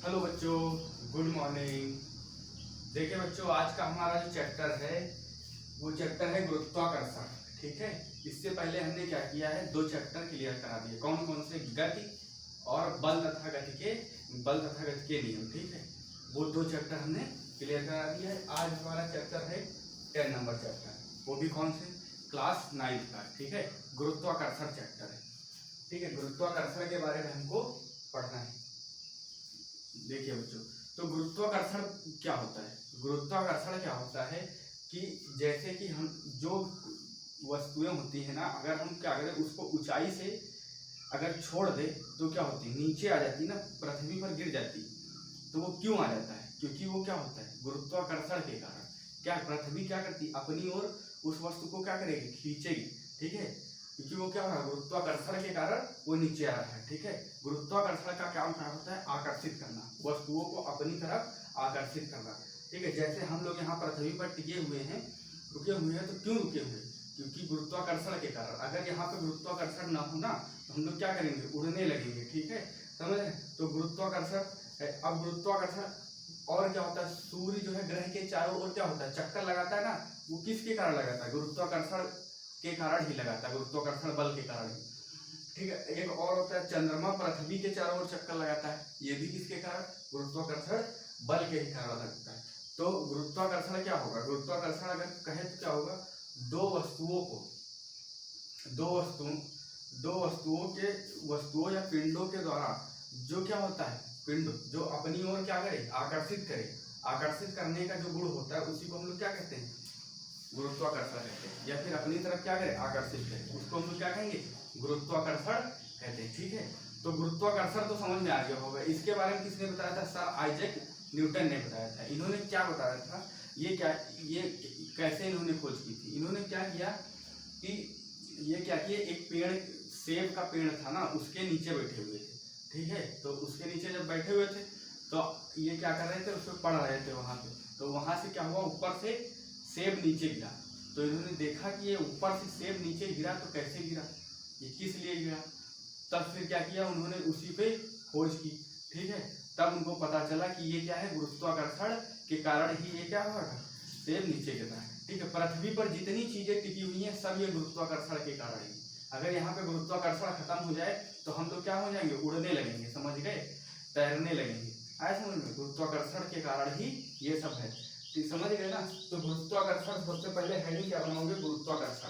Hello बच्चों, good morning. देखिए बच्चों, आज का हमारा जो चैप्टर है वो चैप्टर है गुरुत्वाकर्षण। ठीक है, इससे पहले हमने क्या किया है, दो चैप्टर क्लियर करा दिए। कौन कौन से? गति और बल तथा गति के नियम। ठीक है, वो दो चैप्टर हमने क्लियर करा दिया है। आज हमारा चैप्टर है 10 नंबर चैप्टर, वो भी कौन से? क्लास 9 का। ठीक है, गुरुत्वाकर्षण चैप्टर है। ठीक है, गुरुत्वाकर्षण के बारे में हमको पढ़ना है। देखिए बच्चों, तो गुरुत्वाकर्षण क्या होता है? गुरुत्वाकर्षण क्या होता है कि जैसे कि हम जो वस्तुएं होती है ना, अगर हम क्या करें, उसको ऊंचाई से अगर छोड़ दे तो क्या होती है, नीचे आ जाती ना, पृथ्वी पर गिर जाती। तो वो क्यों आ जाता है? क्योंकि वो क्या होता है, गुरुत्वाकर्षण के कारण। क्या पृथ्वी क्या करती, अपनी ओर उस वस्तु को क्या करेगी, खींचेगी। ठीक है, क्योंकि वो क्या हो रहा है, गुरुत्वाकर्षण के कारण वो नीचे आ रहा है। ठीक है, गुरुत्वाकर्षण का काम क्या होता है, आकर्षित करना, वस्तुओं को अपनी तरफ आकर्षित करना। ठीक है, जैसे हम लोग यहाँ पृथ्वी पर टिके हुए हैं, रुके हुए हैं, तो क्यों रुके हुए? क्योंकि गुरुत्वाकर्षण के कारण। अगर यहाँ पे गुरुत्वाकर्षण ना हो ना, तो हम लोग क्या करेंगे, उड़ने लगेंगे। ठीक है, समझ रहे? तो गुरुत्वाकर्षण है। अब गुरुत्वाकर्षण और क्या होता है, सूर्य जो है ग्रह के चारों ओर क्या होता है, चक्कर लगाता है ना, वो किसके कारण लगाता है, गुरुत्वाकर्षण के कारण ही लगाता है, गुरुत्वाकर्षण बल के कारण ही। ठीक है, एक और होता है चंद्रमा पृथ्वी के चारों ओर चक्कर लगाता है, ये भी किसके कारण, गुरुत्वाकर्षण बल के ही कारण लगता है। तो गुरुत्वाकर्षण क्या होगा, गुरुत्वाकर्षण अगर कहे तो क्या होगा, दो वस्तुओं या पिंडों के द्वारा जो क्या होता है, पिंड जो अपनी ओर क्या करे, आकर्षित करे। आकर्षित करने का जो गुण होता है उसी को हम लोग क्या कहते हैं, गुरुत्वाकर्षण कहते हैं। या फिर अपनी तरफ क्या करे, आकर्षित करे, उसको हम लोग क्या कहेंगे, गुरुत्वाकर्षण कहते हैं। ठीक है, तो गुरुत्वाकर्षण तो समझ में आ गया होगा। इसके बारे में किसने बताया था, सर आइजैक न्यूटन ने बताया था। इन्होंने क्या बताया था, ये कैसे इन्होंने खोज की थी? इन्होंने क्या किया कि ये क्या किए, एक पेड़, सेब का पेड़ था ना, उसके नीचे बैठे हुए थे। ठीक है, तो उसके नीचे जब बैठे हुए थे तो ये क्या कर रहे थे, उस पर पढ़ रहे थे वहां पे। तो वहां से क्या हुआ, ऊपर से सेब नीचे गिरा। तो इन्होंने देखा कि ये ऊपर से सेब नीचे गिरा, तो कैसे गिरा, ये किस लिए गिरा। तब फिर क्या किया, उन्होंने उसी पे खोज की। ठीक है, तब उनको पता चला कि ये क्या है, गुरुत्वाकर्षण के कारण ही ये क्या हुआ था, सेब नीचे गिरा है। ठीक है, पृथ्वी पर जितनी चीजें टिकी हुई हैं सब ये गुरुत्वाकर्षण के कारण ही। अगर यहाँ पे गुरुत्वाकर्षण खत्म हो जाए तो हम लोग क्या हो जाएंगे, उड़ने लगेंगे, समझ गए, तैरने लगेंगे। आए समझ में, गुरुत्वाकर्षण के कारण ही ये सब है। समझ गए ना? तो गुरुत्वाकर्षण सबसे पहले हेडिंग क्या बनाओगे, गुरुत्वाकर्षण।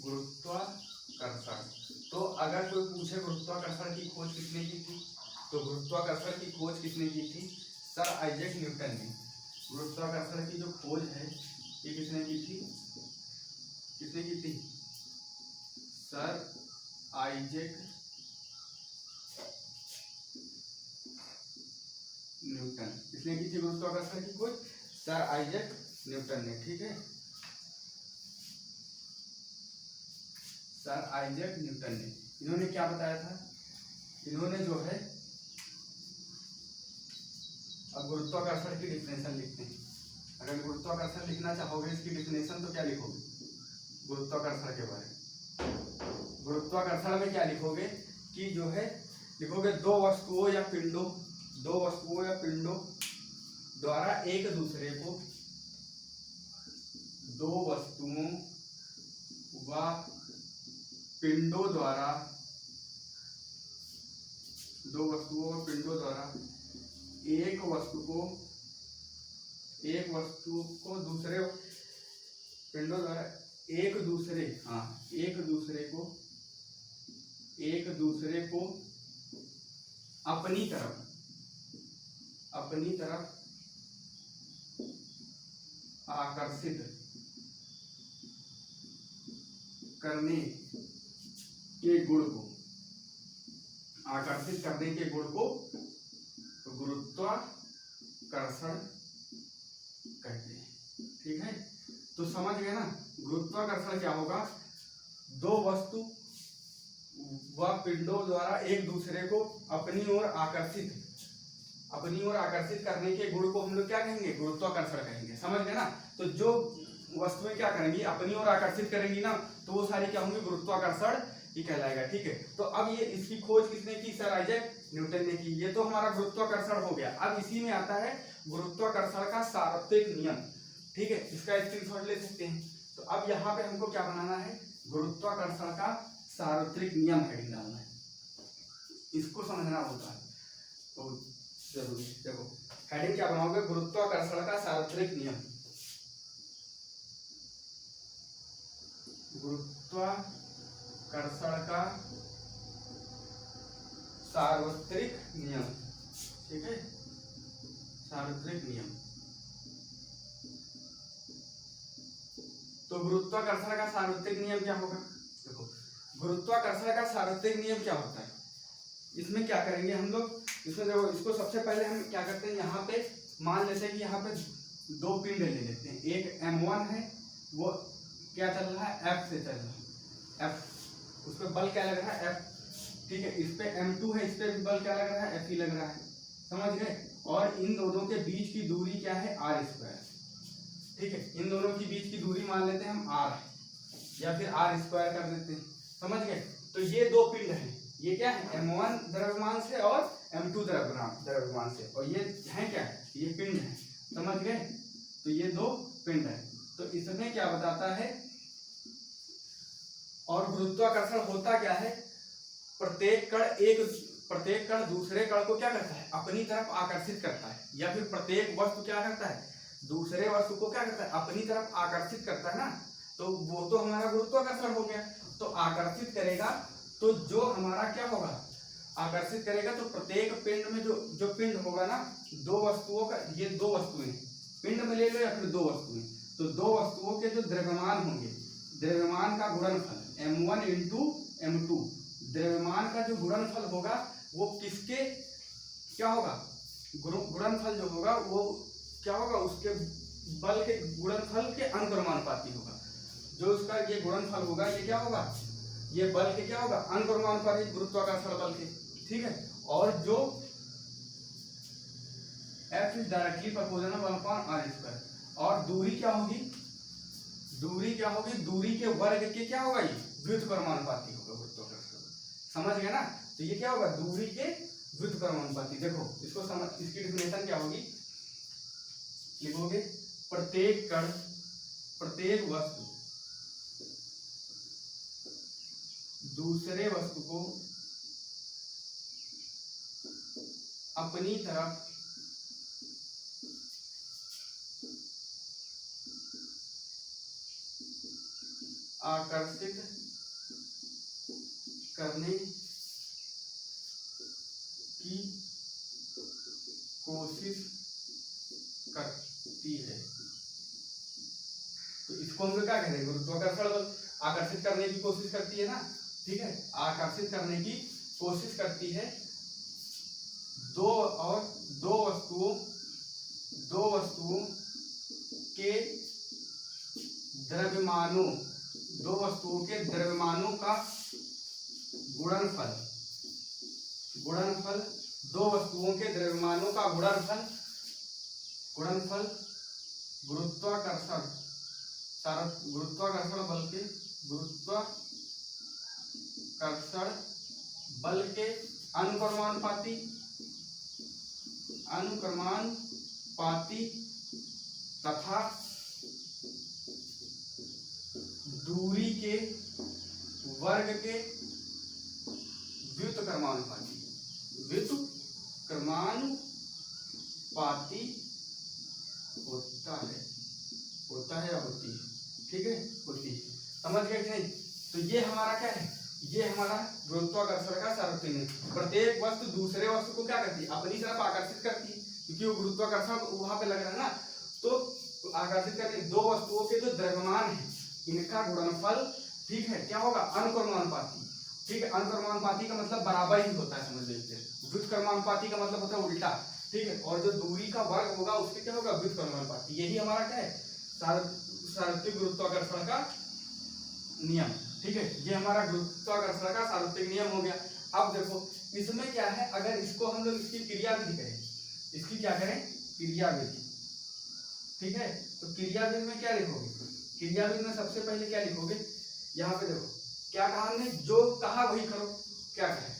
गुरुत्वाकर्षण। तो अगर कोई पूछे गुरुत्वाकर्षण की खोज किसने की थी, तो गुरुत्वाकर्षण की खोज किसने की थी, सर आइजैक न्यूटन ने। गुरुत्वाकर्षण की जो खोज है ये किसने की थी, सर आइजैक न्यूटन। किसने की थी गुरुत्वाकर्षण की खोज, सर आइजैक न्यूटन ने। ठीक है, सर आइजैक न्यूटन ने। इन्होंने क्या बताया था, इन्होंने जो है, अब गुरुत्वाकर्षण की डिफिनेशन लिखते हैं। अगर गुरुत्वाकर्षण लिखना चाहोगे, इसकी डिफिनेशन तो क्या लिखोगे, गुरुत्वाकर्षण के बारे में। गुरुत्वाकर्षण में क्या लिखोगे कि जो है, लिखोगे दो वस्तुओं या पिंडों द्वारा एक दूसरे को, दो वस्तुओं व पिंडों द्वारा एक वस्तु को दूसरे पिंडों द्वारा एक दूसरे को अपनी तरफ आकर्षित करने के गुण को गुरुत्वाकर्षण कहते हैं। ठीक है, तो समझ गए ना, गुरुत्वाकर्षण क्या होगा, दो वस्तु व पिंडों द्वारा एक दूसरे को अपनी ओर आकर्षित करने के गुण को हम लोग क्या कहेंगे, गुरुत्वाकर्षण कहेंगे। समझ गए ना? तो जो वस्तुएं क्या करेंगी, अपनी ओर आकर्षित करेंगी ना, तो वो सारी क्या होंगी, गुरुत्वाकर्षण ये कहलाएगा। ठीक है, तो अब ये इसकी खोज किसने की? सर आइजैक न्यूटन ने की। ये तो हमारा गुरुत्वाकर्षण हो गया। अब इसी में आता है गुरुत्वाकर्षण का सार्वत्रिक नियम। ठीक है, इसका स्क्रीनशॉट ले सकते हैं। तो अब यहाँ पे हमको क्या बनाना है? गुरुत्वाकर्षण का सार्वत्रिक नियम हेडिंग डालना है, इसको समझना होता है तो जरूरी। देखो हेडिंग क्या बनाओगे? गुरुत्वाकर्षण का सार्वत्रिक नियम। गुरुत्वाकर्षण का सार्वत्रिक नियम। ठीक है, सार्वत्रिक नियम। तो गुरुत्वाकर्षण का सार्वत्रिक नियम क्या होगा? देखो गुरुत्वाकर्षण का सार्वत्रिक नियम क्या होता है? इसमें क्या करेंगे हम लोग? इसमें देखो, इसको सबसे पहले हम क्या करते हैं, यहाँ पे मान लेते हैं कि यहाँ पे दो पिंड ले लेते हैं। एक M1 है, वो क्या चल रहा है? F से चल रहा है, F। उस पर बल क्या लग रहा है? F। ठीक है, इस पे M2 है, इस पे भी बल क्या लग रहा है? F ही लग रहा है। समझ गए? और इन दोनों के बीच की दूरी क्या है? r²। ठीक है, इन दोनों की बीच की दूरी मान लेते हैं हम r, या फिर r² कर देते हैं। समझ गए? तो ये दो पिंड हैं, ये क्या है? M1 द्रव्यमान से और M2 द्रव्यमान से, और ये है क्या? ये पिंड है। समझ गए? तो ये दो पिंड है। तो इसमें क्या बताता है? और गुरुत्वाकर्षण होता क्या है? प्रत्येक कण दूसरे कण को क्या करता है? अपनी तरफ आकर्षित करता है, या फिर प्रत्येक वस्तु क्या करता है? दूसरे वस्तु को क्या करता है? अपनी तरफ आकर्षित करता है ना। तो वो तो हमारा गुरुत्वाकर्षण हो गया। तो आकर्षित करेगा तो जो हमारा क्या होगा? आकर्षित करेगा तो प्रत्येक पिंड में जो पिंड होगा ना, दो वस्तुओं का, ये दो वस्तुएं पिंड में ले लो या फिर दो वस्तुएं, तो दो वस्तुओं के जो द्रव्यमान होंगे, द्रव्यमान का गुणनफल M1 × M2, द्रव्यमान का जो गुणनफल होगा वो किसके क्या होगा? गुणनफल जो होगा वो क्या होगा? उसके बल के गुणनफल के अनुक्रमानुपाती होगा। जो उसका ये गुणनफल होगा, ये क्या होगा? ये बल के क्या होगा? अनुक्रमानुपाती गुरुत्वाकर्षण बल के। ठीक है, और जो F is directly proportional 1/r²। और दूरी क्या होगी? दूरी क्या होगी? दूरी के वर्ग के क्या होगा? ये व्युत्क्रमानुपाती होगा गुरुत्वाकर्षण। समझ गए ना? तो ये क्या होगा? दूरी के व्युत्क्रमानुपाती। देखो इसको समझ, इसकी डेफिनेशन क्या होगी? लिखोगे प्रत्येक कण, प्रत्येक वस्तु दूसरे वस्तु को अपनी तरफ आकर्षित करने की कोशिश करती है। तो इसको हम लोग क्या कह रहे हैं? गुरुत्वाकर्षण बल। आकर्षित करने की कोशिश करती है ना। ठीक है, आकर्षित करने की कोशिश करती है दो वस्तुओं के द्रव्यमानों, दो वस्तुओं के द्रव्यमानों का गुणनफल, दो वस्तुओं के द्रव्यमानों का गुणनफल गुरुत्वाकर्षण बल के अनुक्रमानुपाती तथा दूरी के वर्ग के व्युत्क्रमानुपाती होता है या होती है। ठीक है, होती है। समझ गए कि नहीं? तो ये हमारा क्या है? ये हमारा गुरुत्वाकर्षण का सार्वत्रिक नियम। प्रत्येक वस्तु दूसरे वस्तु को क्या करती है? अपनी तरफ आकर्षित करती है, क्योंकि वो गुरुत्वाकर्षण वहां पे लग रहा है ना। तो आकर्षित करती है। दो वस्तुओं के जो द्रव्यमान है, इनका गुणनफल, ठीक है, क्या होगा? अनुक्रमानुपाती। ठीक है, अनुक्रमानुपाती का मतलब बराबर ही होता है, समझ लीजिए। व्युत्क्रमानुपाती का मतलब होता है उल्टा। ठीक है, और जो दूरी का वर्ग होगा उसके क्या होगा? व्युत्क्रमानुपाती। यही हमारा क्या है? सार्वत्रिक गुरुत्वाकर्षण का नियम। ठीक है, ये हमारा गुरुत्वाकर्षण का सार्वत्रिक नियम हो गया। अब देखो इसमें क्या है? अगर इसको हम लोग इसकी क्रियाविधि करें, इसकी क्या करें? क्रियाविधि। ठीक है, तो क्रियाविधि में क्या लिखोगे? क्रियाविधि में सबसे पहले क्या लिखोगे? यहाँ पे देखो क्या कहा हमने, जो कहा वही करो। क्या कहे,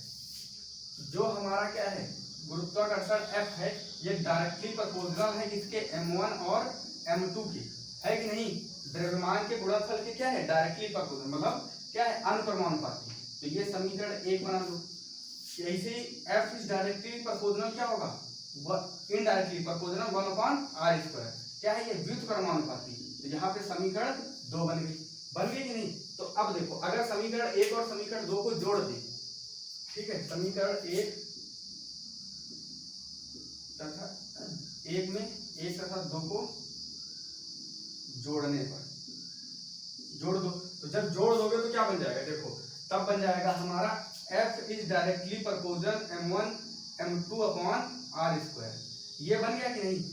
जो हमारा क्या है गुरुत्वाकर्षण F है, ये डायरेक्टली प्रोपोर्शनल है किसके, m1 और m2 के, है कि नहीं। द्रव्यमान के गुणनफल के क्या है, डायरेक्टली प्रोपोर्शनल, मतलब क्या है, अनुक्रमानुपाती। तो ये समीकरण 1 बना दो। ऐसे ही F इज डायरेक्टली प्रोपोर्शनल क्या होगा, इनडायरेक्टली प्रोपोर्शनल 1/r²। क्या है ये, व्युत्क्रमानुपाती। तो यहाँ पे समीकरण 2 बन गई कि नहीं। तो अब देखो, अगर समीकरण 1 और समीकरण 2 को जोड़ दे, ठीक है, समीकरण 1 तथा 1 में 1 तथा 2 को जोड़ने पर जोड़ दो, तो जब जोड़ दोगे तो क्या बन जाएगा, देखो तब बन जाएगा हमारा F is directly proportional m1 m2/r²। ये बन गया कि नहीं,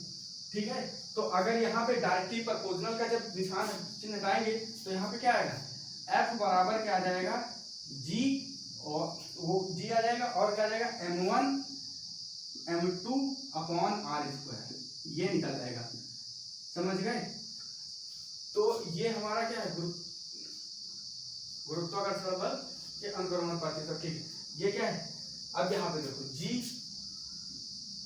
ठीक है। तो अगर यहाँ पे डायरेक्टली प्रोपोर्शनल का जब निशान चिन्ह हटाएंगे तो यहाँ पे क्या आएगा, F बराबर क्या आ जाएगा, G, और वो G आ जाएगा, और क्या आ जाएगा, m1 m2/r²। ये निकल जाएगा, समझ गए। तो ये हमारा क्या है, गुरुत्वाकर्षण बल के अनुक्रमानुपाती। तो ठीक, ये क्या है, अब यहाँ पे देखो G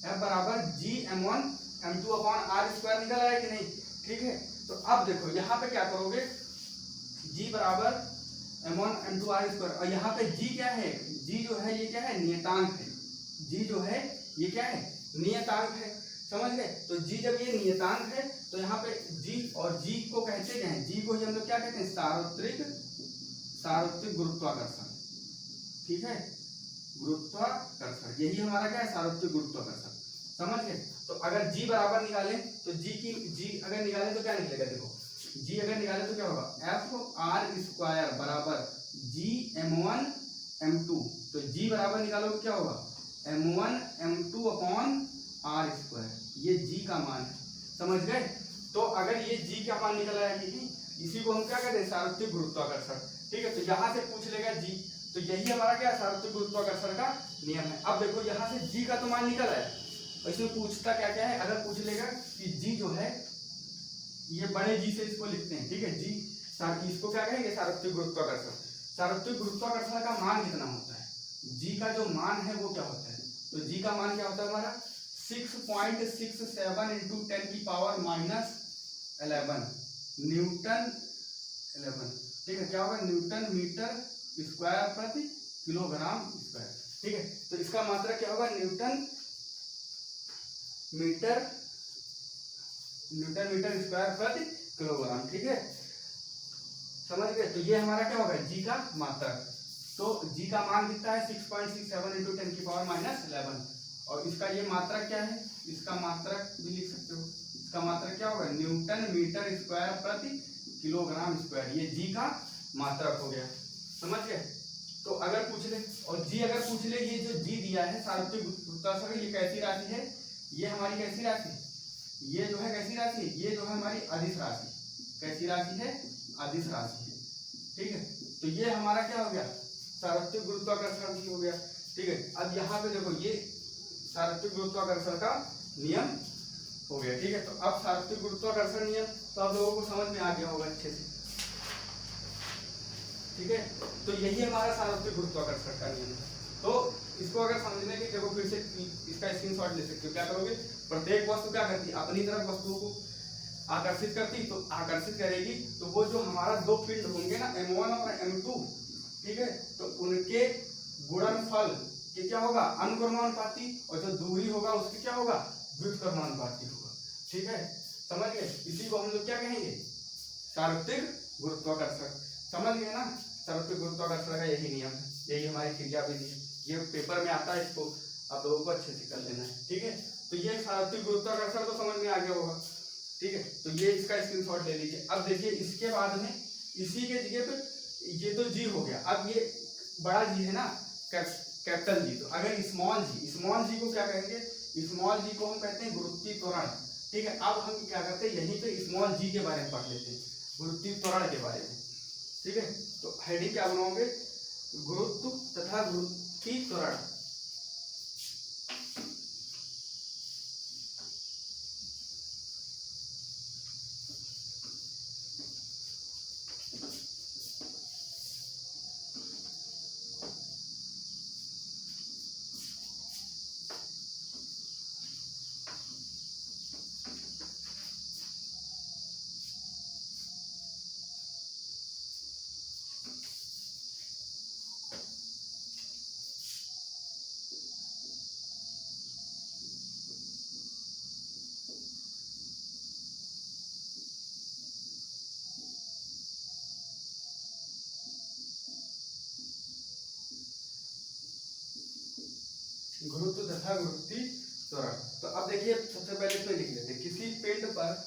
F बराबर G m1 m2/r² निकल आया कि नहीं, ठीक है। तो अब देखो यहाँ पे क्या करोगे, G बराबर m1 m2r², और यहाँ पे G क्या है, G जो है ये क्या है, नियतांक है। G जो है ये क्या है, नियतांक है, समझ गए। तो G जब ये नियतांक है तो यहाँ पे G, और G को कहते क्या है, G को ही हम लोग क्या कहते हैं, सार्वत्रिक गुरुत्वाकर्षण, ठीक है, गुरुत्वाकर्षण, यही हमारा क्या है, सार्वत्रिक गुरुत्वाकर्षण, समझ गए। तो अगर G बराबर निकालें तो G अगर निकालें तो क्या निकलेगा, देखो G अगर निकालें तो क्या होगा, F/r² बराबर G m1 m2। तो G बराबर निकालो तो क्या होगा, m1 m2/r²। ये G का मान है, समझ गए। तो अगर ये G का मान निकल आया कि नहीं, इसी को हम क्या कहते हैं, सार्वत्रिक गुरुत्वाकर्षण, ठीक है। तो यहाँ से पूछ लेगा G, तो यही हमारा क्या है, सार्वत्रिक गुरुत्वाकर्षण का नियम है। अब देखो यहाँ से G का तो मान निकल आया, और इसमें पूछता क्या क्या है, अगर पूछ लेगा कि G जो है, ये बड़े G से इसको लिखते हैं, ठीक है, G इसको क्या कहेंगे, सार्वत्रिक गुरुत्वाकर्षण। सार्वत्रिक गुरुत्वाकर्षण का मान कितना होता है, G का जो मान है वो क्या होता है, तो G का मान क्या होता है हमारा 6.67 इंटू 10⁻11 न्यूटन 11, ठीक है। क्या होगा, न्यूटन मीटर स्क्वायर प्रति किलोग्राम स्क्वायर, ठीक है। तो इसका मात्रा क्या होगा, न्यूटन मीटर स्क्वायर प्रति किलोग्राम, ठीक है, समझ गए। तो ये हमारा क्या होगा, G का मात्रक। तो G का मान कितना है, 6.67 इंटू 10⁻11, और इसका ये मात्रक क्या है, इसका मात्रक भी लिख सकते हो, इसका मात्रक क्या होगा, न्यूटन मीटर स्क्वायर प्रति किलोग्राम स्क्वायर। ये G का मात्रक हो गया, समझ गए। तो अगर पूछ ले, और G अगर पूछ ले, ये जो G दिया है सार्वत्रिक गुरुत्वाकर्षण, ये कैसी राशि है, ये हमारी कैसी राशि, ये जो है कैसी राशि, ये जो है हमारी अदिश राशि, कैसी राशि है, अदिश राशि है, ठीक है। तो ये हमारा क्या हो गया, सार्वत्रिक गुरुत्वाकर्षण भी हो गया, ठीक है। अब यहाँ पे देखो ये सार्वत्रिक गुरुत्वाकर्षण का नियम हो गया, ठीक है। तो अब सार्वत्रिक गुरुत्वाकर्षण नियम तो आप लोगों को समझ में आ गया होगा अच्छे से, ठीक है। तो यही हमारा सार्वत्रिक गुरुत्वाकर्षण का नियम है। तो इसको अगर समझने के, देखो फिर से इसका स्क्रीनशॉट ले सकते हो। क्या करोगे, प्रत्येक वस्तु क्या करती है, अपनी तरफ वस्तुओं को आकर्षित करती, तो आकर्षित करेगी, तो वो जो हमारा दो फील्ड होंगे ना, m1 और m2, ठीक है, तो उनके गुणनफल के क्या होगा, अनुक्रमानुपाती, और जो दूरी होगा उसकी क्या होगा, व्युत्क्रमानुपाती होगा, ठीक है, समझ गए। इसी को हम लोग क्या कहेंगे, सार्वत्रिक गुरुत्वाकर्षण, समझ गए ना। सार्वत्रिक गुरुत्वाकर्षण का यही नियम है, यही हमारी क्रिया विधि है, ये पेपर में आता है, इसको आप लोगों को अच्छे से कर लेना है, ठीक है। तो ये सार्वत्रिक गुरुत्वाकर्षण तो समझ में आ गया होगा, ठीक है। तो ये इसका स्क्रीनशॉट ले लीजिए। अब देखिए इसके बाद में इसी के जगह पे ये तो G हो गया, अब ये बड़ा G है ना, कैपिटल G, तो अगर स्मॉल जी को क्या कहेंगे, स्मॉल जी को हम कहते हैं गुरुत्वीय त्वरण, ठीक है। अब हम क्या करते हैं, यहीं पे स्मॉल जी के बारे में पढ़ लेते हैं, गुरुत्वीय त्वरण के बारे में, ठीक है। तो हेडिंग क्या बनाओगे, गुरुत्व तथा गुरुत्वीय त्वरण। गुरुत्व तथा गुरुत्वीय त्वरण। तो अब देखिए सबसे पहले इसमें लिख लेते हैं, किसी पिंड पर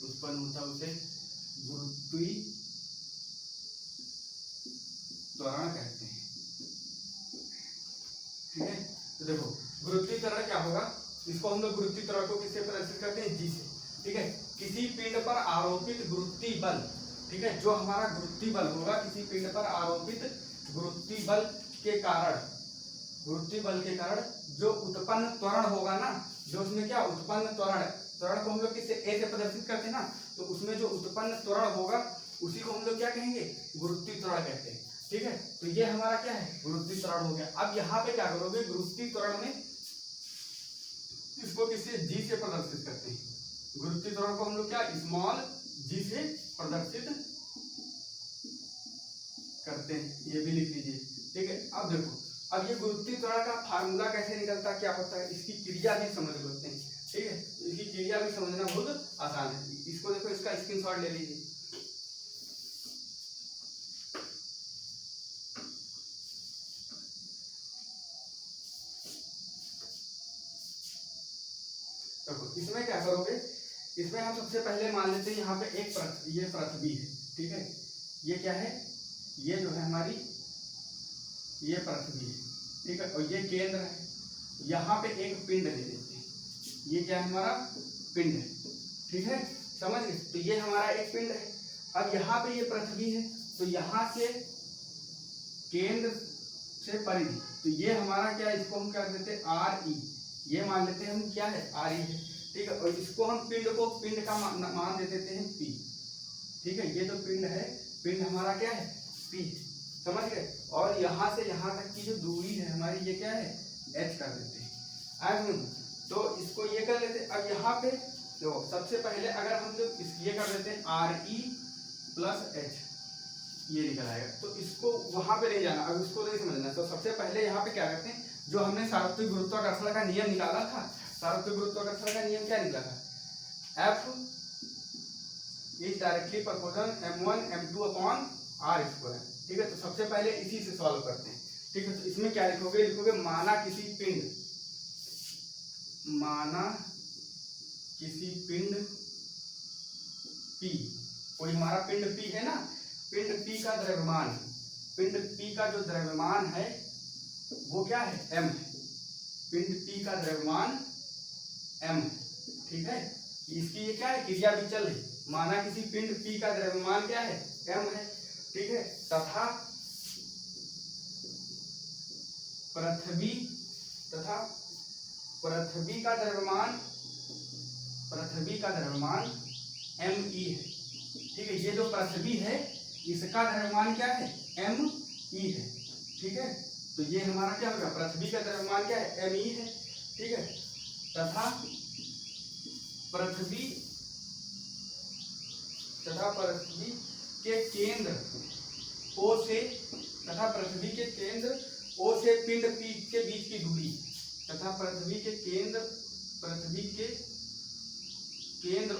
उत्पन्न होता उसे गुरुत्वीय त्वरण कहते हैं। ठीक है, तो देखो गुरुत्वीय त्वरण क्या होगा, इसको हम लोग गुरुत्वीय त्वरण को किससे प्रदर्शित करते हैं, जी से। ठीक है, किसी पिंड पर आरोपित गुरुत्वीय बल, ठीक है, जो हमारा गुरुत्वीय बल होगा, किसी पिंड पर आरोपित गुरुत्वीय बल के कारण, गुरुत्वीय बल के कारण जो उत्पन्न त्वरण होगा ना, जो उसमें क्या उत्पन्न त्वरण, त्वरण को हम लोग किससे, ए से प्रदर्शित करते हैं ना, तो उसमें जो उत्पन्न त्वरण होगा उसी को हम लोग क्या कहेंगे, गुरुत्वीय त्वरण कहते हैं। ठीक है, तो ये हमारा क्या है, गुरुत्वीय त्वरण हो गया। अब यहाँ पे क्या करोगे, गुरुत्वीय त्वरण में इसको किससे, जी से प्रदर्शित करते हैं। गुरुत्वीय त्वरण को हम लोग क्या स्मॉल जी से प्रदर्शित करते हैं, ये भी लिख लीजिए। ठीक है, अब देखो, अब ये गुरुत्वीय त्वरण का फार्मूला कैसे निकलता, क्या होता है, इसकी क्रिया भी समझ लेते हैं। ठीक है, इसकी क्रिया भी समझना बहुत आसान है। इसको देखो, इसका स्क्रीनशॉट ले लीजिए। देखो इसमें क्या करोगे, इसमें हम सबसे पहले मान लेते हैं यहाँ पे एक ये पृथ्वी है। ठीक है, ये क्या है, ये जो है हमारी ये पृथ्वी है। ठीक है, और ये केंद्र है, यहाँ पे एक पिंड ले लेते हैं, ये क्या है हमारा पिंड है। ठीक है, समझ गए, तो ये हमारा एक पिंड है। अब यहाँ पे ये पृथ्वी है, तो यहाँ से केंद्र से परिधि, तो ये हमारा क्या है, इसको हम क्या देते हैं, आर ई, ये मान लेते हैं हम क्या है, आर ई है। ठीक है, और इसको हम पिंड का मान दे देते हैं पी। ठीक है, ये जो पिंड है, पिंड हमारा क्या है, पी, समझ गए। और यहाँ से यहाँ तक की जो दूरी है हमारी, ये क्या है, एच कर देते हैं। तो इसको ये कर लेते हैं। अब यहाँ पे जो सबसे पहले अगर हम लोग ये कर देते हैं आर ई प्लस एच, ये निकल आएगा। तो इसको वहां पे नहीं जाना, अब इसको नहीं समझना। तो सबसे पहले यहाँ पे क्या करते हैं, जो हमने सार्वत्रिक गुरुत्वाकर्षण का नियम निकाला था, सार्वत्रिक गुरुत्वाकर्षण का नियम क्या निकला था, F is directly proportional m1 m2 upon r square. ठीक है, तो सबसे पहले इसी से सॉल्व करते हैं। ठीक है, तो इसमें क्या लिखोगे, लिखोगे माना किसी पिंड, माना किसी पिंड P, कोई हमारा पिंड P है ना, पिंड P का द्रव्यमान, पिंड P का जो द्रव्यमान है वो क्या है, m है। पिंड P का द्रव्यमान m है। ठीक है, इसकी ये क्या है, क्रिया भी चल रही। माना किसी पिंड P का द्रव्यमान क्या है, m है। ठीक है, तथा पृथ्वी का द्रव्यमान, पृथ्वी का द्रव्यमान me है। ठीक है, ये जो पृथ्वी है इसका द्रव्यमान क्या है, me है। ठीक है, तो ये हमारा क्या होगा, पृथ्वी का द्रव्यमान क्या है, me है। ठीक है, तथा पृथ्वी के केंद्र O से, तथा पृथ्वी के केंद्र O से पिंड P के बीच की दूरी, तथा पृथ्वी के केंद्र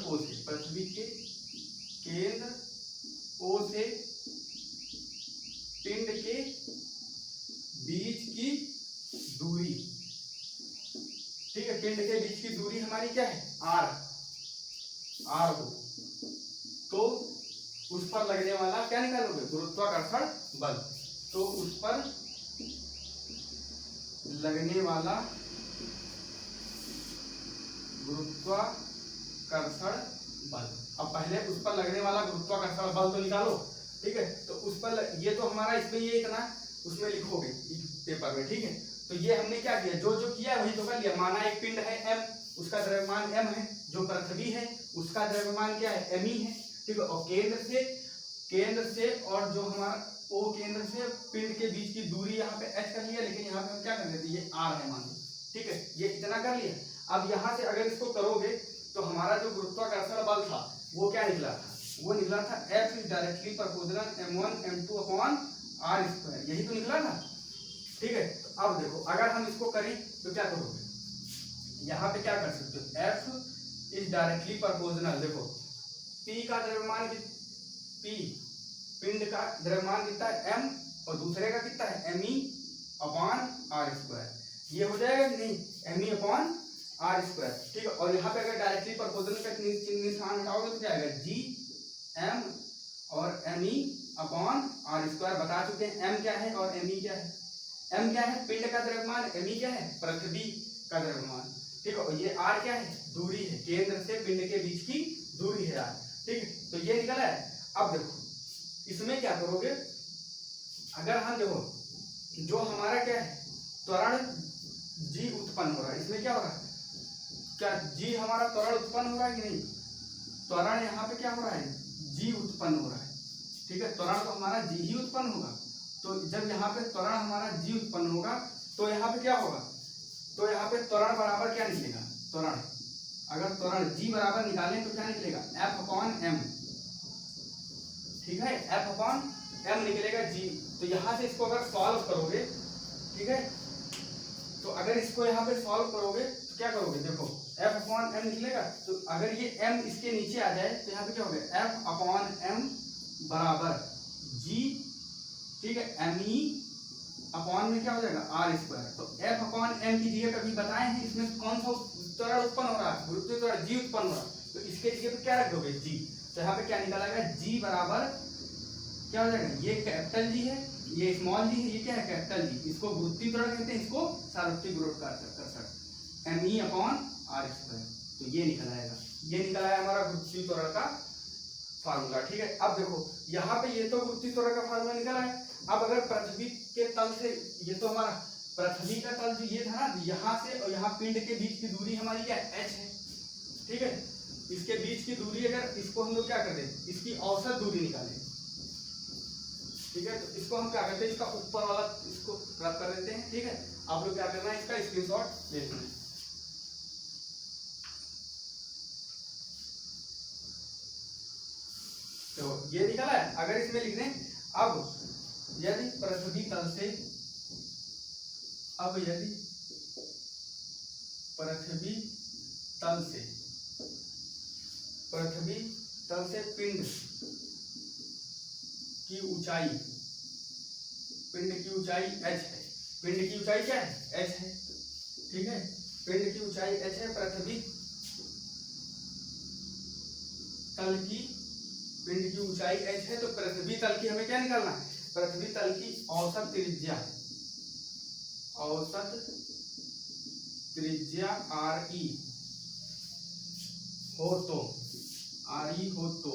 O से, पृथ्वी के केंद्र O से पिंड के बीच की दूरी। ठीक है, पिंड के बीच की दूरी हमारी क्या है, r हो, तो उस पर लगने वाला क्या निकालोगे, गुरुत्वाकर्षण बल। तो उस पर लगने वाला गुरुत्वाकर्षण बल। अब पहले उस पर लगने वाला गुरुत्वाकर्षण बल तो निकालो। ठीक है, तो उस पर ये तो हमारा इसमें ये इतना उसमें लिखोगे पेपर में। ठीक है, तो ये हमने क्या किया, जो जो किया वही तो कर लिया। माना एक पिंड है m, उसका द्रव्यमान m है, जो पृथ्वी है उसका द्रव्यमान क्या है, me है, ठीक है। और केंद्र से और जो हमारा O केंद्र से पिंड के बीच की दूरी यहाँ पे h कर लिया, लेकिन यहाँ पे हम क्या कर लेते हैं, ये r है मान लो, ठीक है, ये इतना कर लिया। अब यहाँ से अगर इसको करोगे तो हमारा जो गुरुत्वाकर्षण बल था वो क्या निकला था, वो निकला था F is directly proportional m1 m2 upon r square, यही तो निकला था, ठीक है। तो अब देखो अगर हम इसको करें तो क्या करोगे, यहाँ पे क्या कर सकते हो, F इज डायरेक्टली प्रोपोर्शनल, देखो P का द्रव्यमान P पिंड का द्रव्यमान कितना है m और दूसरे का कितना है me अपॉन r स्क्वायर, ये हो जाएगा कि नहीं, me अपॉन r स्क्वायर, ठीक है। और यहाँ पे अगर डायरेक्टली प्रोपोर्शनल का निशान हटाओगे तो क्या आएगा, g m और me अपॉन r स्क्वायर, बता चुके हैं m क्या है और me क्या है, m क्या है पिंड का द्रव्यमान, me क्या है पृथ्वी का द्रव्यमान, ठीक है। और ये r क्या है, दूरी है, केंद्र से पिंड के बीच की दूरी है r, ठीक है। तो ये निकला है। अब देखो इसमें क्या करोगे, अगर हम देखो जो हमारा क्या है त्वरण g उत्पन्न हो रहा है, इसमें क्या हो रहा है, क्या g हमारा त्वरण उत्पन्न हो रहा है कि नहीं, त्वरण यहाँ पे क्या हो रहा है, g उत्पन्न हो रहा है, ठीक है। त्वरण तो हमारा g ही उत्पन्न होगा, तो जब यहाँ पे त्वरण हमारा g उत्पन्न होगा तो यहाँ पे क्या होगा, तो यहाँ पे त्वरण बराबर क्या निकलेगा, त्वरण अगर त्वरण g बराबर निकालें तो क्या निकलेगा, F अपॉन m, ठीक है, F अपॉन m निकलेगा g। तो यहाँ से इसको अगर सॉल्व करोगे, ठीक है, तो अगर इसको यहाँ पे सॉल्व करोगे तो क्या करोगे, देखो F अपॉन m निकलेगा, तो अगर ये m इसके नीचे आ जाए तो यहाँ पे क्या होगा, F अपॉन m बराबर g, ठीक है, me अपॉन में क्या हो जाएगा r स्क्वायर। तो F अपॉन m की जगह कभी बताए हैं इसमें कौन सा त्वरण उत्पन्न हो रहा है, गुरुत्वीय त्वरण g उत्पन्न हो रहा है, तो इसके जगह पे क्या रख दोगे, g। तो यहाँ पे क्या निकल आएगा, g बराबर क्या हो जाएगा, ये कैपिटल G है, ये स्मॉल g है, ये क्या है कैपिटल G, इसको गुरुत्वीय त्वरण कहते हैं, इसको सार्वत्रिक गुरुत्वाकर्षण me अपॉन r स्क्वायर। तो ये निकल आएगा, ये निकल आया हमारा गुरुत्वीय त्वरण का फार्मूला, ठीक है। अब देखो यहाँ पे ये तो गुरुत्वीय त्वरण का फार्मूला निकला है। अब अगर पृथ्वी के तल से, ये तो हमारा पृथ्वी का तल जो ये था ना, यहाँ से और यहाँ पिंड के बीच की दूरी हमारी क्या है, h है, ठीक है। इसके बीच की दूरी अगर इसको हम लोग क्या करते हैं, इसकी औसत दूरी निकालें, ठीक है। तो इसको हम क्या करते हैं, इसका ऊपर वाला इसको रब कर देते हैं, ठीक है। आप लोग क्या करना है, इसका स्क्रीनशॉट ले लेना है। तो ये निकला है। अगर इसमें लिख दें, अब यदि पृथ्वी तल से, अब यदि पृथ्वी तल से पिंड की ऊंचाई, पिंड की ऊंचाई h है, पिंड की ऊंचाई क्या है, h है, ठीक है, पिंड की ऊंचाई h है, पृथ्वी तल की, पिंड की ऊंचाई h है, तो पृथ्वी तल की हमें क्या निकालना है, पृथ्वी तल की औसत त्रिज्या, औसत त्रिज्या re हो तो,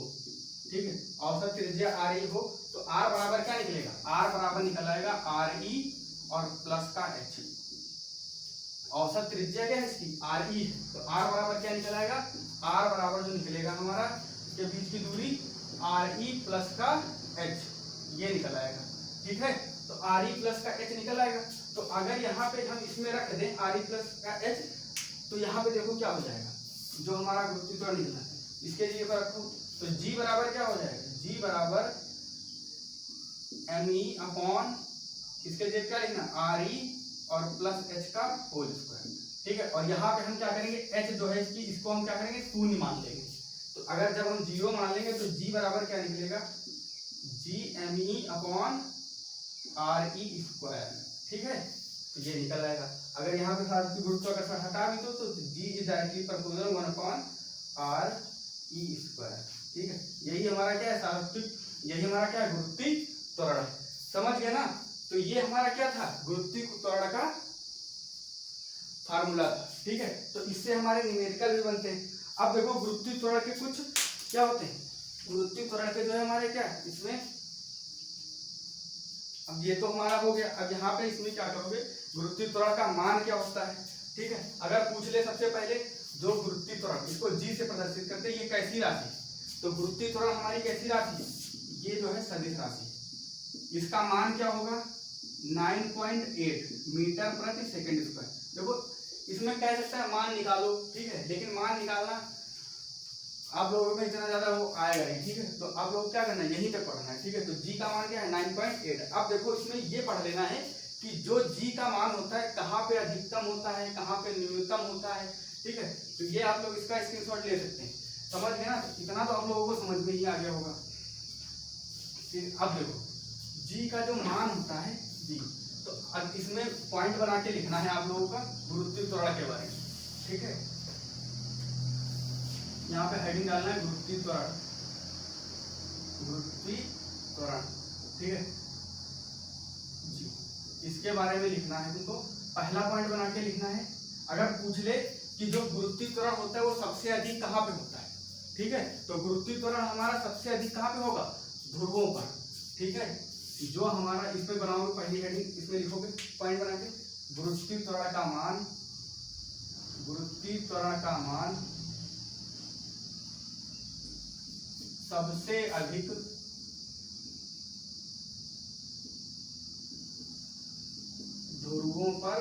ठीक है, औसत त्रिज्या re हो तो r बराबर क्या निकलेगा, r बराबर निकल आएगा re और प्लस का h। औसत त्रिज्या क्या है इसकी, re है, तो r बराबर क्या निकल आएगा, r बराबर जो निकलेगा हमारा इसके बीच की दूरी re प्लस का h, ये निकल आएगा, ठीक है। तो re प्लस का h निकल आएगा। तो अगर यहाँ पे हम इसमें रख दें re प्लस का h, तो यहाँ पे देखो क्या हो जाएगा, जो हमारा गुरुत्वीय त्वरण निकला है इसके जगह पर रखो, तो g बराबर क्या हो जाएगा, g बराबर me अपॉन, इसके जगह क्या लिखना, re और प्लस h का होल स्क्वायर, ठीक है। और यहाँ पे हम क्या करेंगे, h जो है इसकी, इसको हम क्या करेंगे, शून्य मान लेंगे। तो अगर जब हम 0 मान लेंगे तो g बराबर क्या निकलेगा, g me upon re square, ठीक है। तो ये निकल आएगा। अगर यहाँ पे साथ गुरुत्वाकर्षण हटा भी तो g is directly proportional 1 upon re square, ठीक है। यही हमारा क्या है, सार्वत्रिक, यही हमारा क्या है, गुरुत्वीय त्वरण, समझ गए ना। तो ये हमारा क्या था, गुरुत्वीय त्वरण का फार्मूला था, ठीक है। तो इससे हमारे न्यूमेरिकल भी बनते हैं। अब देखो गुरुत्वीय त्वरण के कुछ क्या होते हैं, गुरुत्वीय त्वरण के जो है हमारे क्या इसमें, अब ये तो हमारा हो गया। अब यहाँ पे इसमें क्या करोगे, गुरुत्वीय त्वरण का मान क्या होता है, ठीक है। अगर पूछ ले सबसे पहले जो गुरुत्वीय त्वरण, इसको जी से प्रदर्शित करते हैं, ये कैसी राशि, तो गुरुत्वीय त्वरण हमारी कैसी राशि, ये जो है सदिश राशि, इसका मान क्या होगा 9.8 मीटर प्रति सेकंड स्क्वायर। देखो इसमें कह सकता है मान निकालो, ठीक है, लेकिन मान निकालना आप लोगों में इतना ज्यादा वो आएगा नहीं, ठीक है, तो आप लोग क्या करना है, यहीं तक पढ़ना है, ठीक है। तो जी का मान क्या है 9.8। अब देखो इसमें ये पढ़ लेना है कि जो जी का मान होता है कहाँ पे अधिकतम होता है, कहाँ पे न्यूनतम होता है, ठीक है। तो ये आप लोग इसका स्क्रीनशॉट ले सकते हैं, समझ गए ना, इतना तो आप लोगों को समझ में ही आ गया होगा। अब देखो जी का जो मान होता है जी, तो अब इसमें पॉइंट बना के लिखना है आप लोगों का गुरुत्वीय त्वरण के बारे में, ठीक है। यहाँ पे हेडिंग डालना है गुरुत्वीय त्वरण, गुरुत्वीय त्वरण, ठीक है जी, इसके बारे में लिखना है तुमको। पहला पॉइंट बना के लिखना है, अगर पूछ ले कि जो गुरुत्वीय त्वरण होता है वो सबसे अधिक कहाँ पे होता है, ठीक है, तो गुरुत्वीय त्वरण हमारा सबसे अधिक कहाँ पे होगा, ध्रुवों पर, ठीक है। जो हमारा इस पे बनाओगे पहली हेडिंग, इसमें लिखोगे पॉइंट बना के गुरुत्वीय त्वरण का मान, गुरुत्वीय त्वरण का मान सबसे अधिक ध्रुवों पर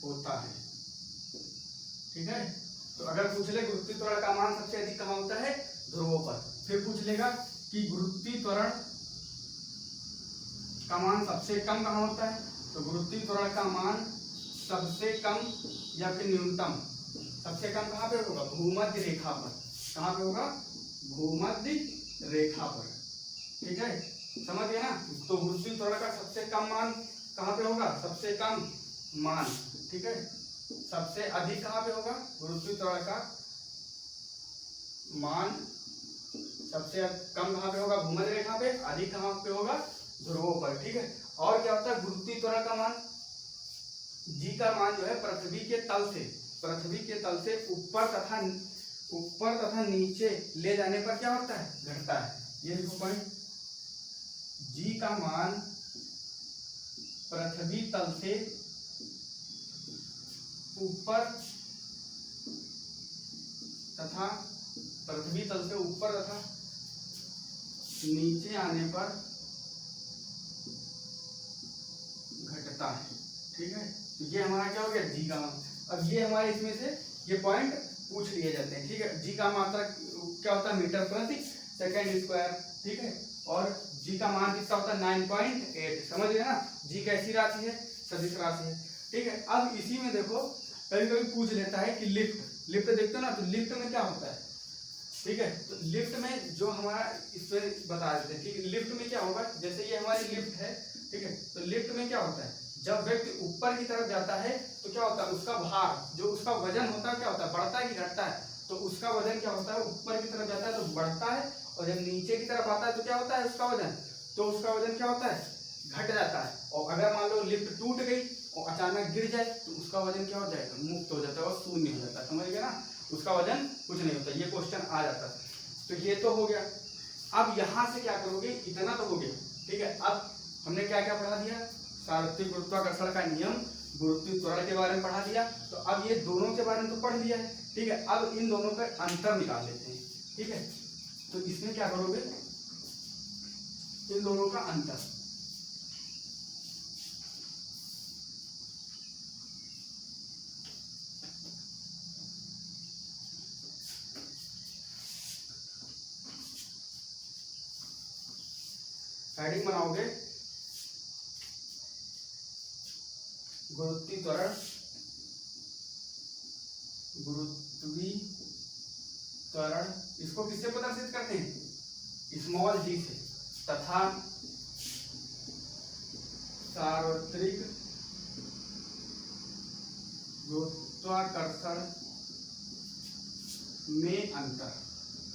होता है, ठीक है। तो अगर पूछ ले गुरुत्वीय त्वरण का मान सबसे अधिक कहाँ होता है, ध्रुवों पर, फिर पूछ लेगा कि गुरुत्वीय त्वरण का मान सबसे कम कहाँ होता है, तो गुरुत्वीय त्वरण का मान सबसे कम या फिर न्यूनतम, सबसे कम कहाँ पे होगा, भूमध्य रेखा पर, कहाँ पे होगा, भूमध्य रेखा पर, ठीक है, समझ गए ना। तो गुरुत्वीय त्वरण का सबसे कम मान कहाँ पे होगा, सबसे कम मान, ठीक है। सबसे अधिक कहाँ पे होगा, गुरुत्वीय त्वरण का मान सबसे कम कहाँ पे होगा, भूमध्य रेखा पे, अधिक कहाँ पे होगा, ध्रुवों पर, ठीक है। और क्या होता है गुरुत्वीय त्वरण का मान, जी का मान जो है पृथ्वी के तल से, पृथ्वी के तल से ऊपर तथा नीचे ले जाने पर क्या होता है, घटता है। ये देखो पॉइंट, जी का मान पृथ्वी तल से ऊपर तथा पृथ्वी तल से ऊपर तथा नीचे आने पर घटता है, ठीक है। तो ये हमारा क्या हो गया, जी का मान। अब ये हमारे इसमें से ये पॉइंट पूछ लिए जाते हैं, ठीक है। जी का मात्रा क्या होता है, मीटर प्रति सेकंड स्क्वायर, ठीक है। और जी का मान कितना होता है 9.8, समझ गए ना। जी कैसी राशि है, सदिश राशि है, ठीक है। अब इसी में देखो कभी कभी पूछ लेता है कि लिफ्ट देखते हो ना, तो लिफ्ट में क्या होता है, ठीक है। तो लिफ्ट में जो हमारा इसमें बता देते हैं, ठीक है। लिफ्ट में क्या होगा, जैसे ये हमारी लिफ्ट है, ठीक है। तो लिफ्ट में क्या होता है, जब व्यक्ति ऊपर की तरफ जाता है तो क्या होता है, उसका भार, जो उसका वजन होता है क्या होता है, बढ़ता है कि घटता है, तो उसका वजन क्या होता है, ऊपर की तरफ जाता है तो बढ़ता है, और जब नीचे की तरफ आता है तो क्या होता है उसका वजन, तो उसका वजन क्या होता है, घट जाता है। और अगर मान लो लिफ्ट टूट गई और अचानक गिर जाए तो उसका वजन क्या हो जाएगा, मुक्त हो जाता है और शून्य हो जाता है, समझ गए ना, उसका वजन कुछ नहीं होता। ये क्वेश्चन आ जाता है। तो ये तो हो गया। अब यहाँ से क्या करोगे, इतना तो हो गया, ठीक है। अब हमने क्या क्या पढ़ा दिया, सार्वत्रिक गुरुत्वाकर्षण का नियम, गुरुत्वीय त्वरण के बारे में पढ़ा दिया। तो अब ये दोनों के बारे में तो पढ़ लिया है, ठीक है। अब इन दोनों का अंतर निकाल लेते हैं, ठीक है। तो इसमें क्या करोगे, इन दोनों का अंतर, हेडिंग बनाओगे गुरुत्वीय त्वरण, गुरुत्वीय त्वरण, इसको किससे प्रदर्शित करते हैं, स्मॉल जी से, तथा सार्वत्रिक गुरुत्वाकर्षण में अंतर,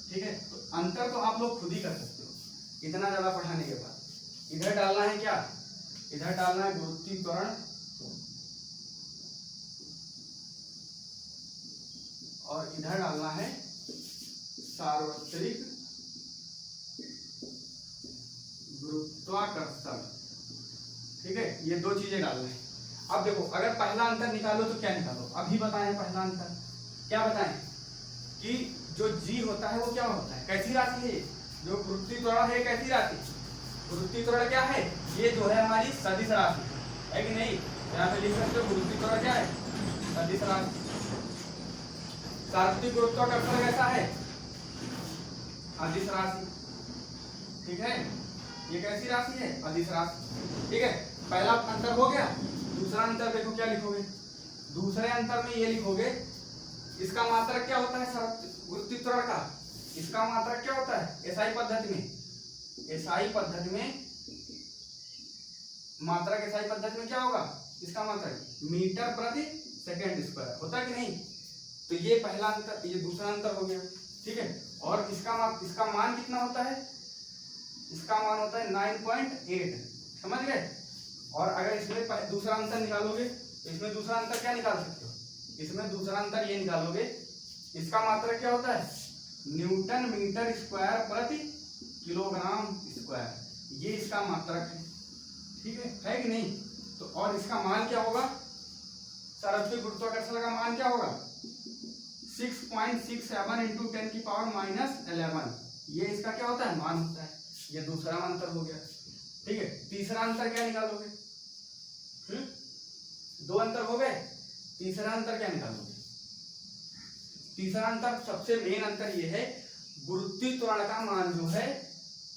ठीक है। तो अंतर तो आप लोग खुद ही कर सकते हो इतना ज्यादा पढ़ाने के बाद। इधर डालना है क्या, इधर डालना है गुरुत्वीय त्वरण और इधर डालना है सार्वत्रिक गुरुत्वाकर्षण, ठीक है। ये दो चीजें डालना है। अब देखो अगर पहला अंतर निकालो तो क्या निकालो, अभी बताएं पहला अंतर क्या बताएं कि जो जी होता है वो क्या होता है, कैसी राशि है, जो गुरुत्वीय त्वरण है कैसी राशि, गुरुत्वीय त्वरण क्या है, ये जो है हमारी सदिश राशि है कि नहीं, यहाँ पे लिख सकते हो गुरुत्वीय त्वरण क्या है, सदिश राशि। सार्वत्रिक गुरुत्वाकर्षण कैसा है, अदिश राशि, ठीक है, ये कैसी राशि है, अदिश राशि, ठीक है। पहला अंतर हो गया। दूसरा अंतर देखो क्या लिखोगे, दूसरे अंतर में ये लिखोगे, इसका मात्रक क्या होता है गुरुत्वीय त्वरण का, इसका मात्रक क्या होता है एसआई पद्धति में, एसआई पद्धति में मात्रक, एसआई पद्धति में क्या होगा, इसका मात्रक मीटर प्रति सेकंड स्क्वायर होता है कि नहीं। तो ये पहला अंतर, ये दूसरा अंतर हो गया, ठीक है। और इसका मान कितना होता है, इसका मान होता है 9.8, समझ गए। और अगर इसमें दूसरा अंतर निकालोगे तो इसमें दूसरा अंतर क्या निकाल सकते हो, इसमें दूसरा अंतर ये निकालोगे, इसका मात्रक क्या होता है न्यूटन मीटर स्क्वायर प्रति किलोग्राम स्क्वायर, ये इसका मात्रक है, ठीक है कि नहीं। तो और इसका मान क्या होगा, सार्वत्रिक गुरुत्वाकर्षण का मान क्या होगा 6.67 इंटू 10 की पावर -11, ये इसका क्या होता है मान होता है, ये दूसरा अंतर हो गया, ठीक है। तीसरा अंतर क्या निकालोगे, दो अंतर हो गए, तीसरा अंतर क्या निकालोगे, तीसरा अंतर सबसे मेन अंतर ये है गुरुत्वीय त्वरण का मान जो है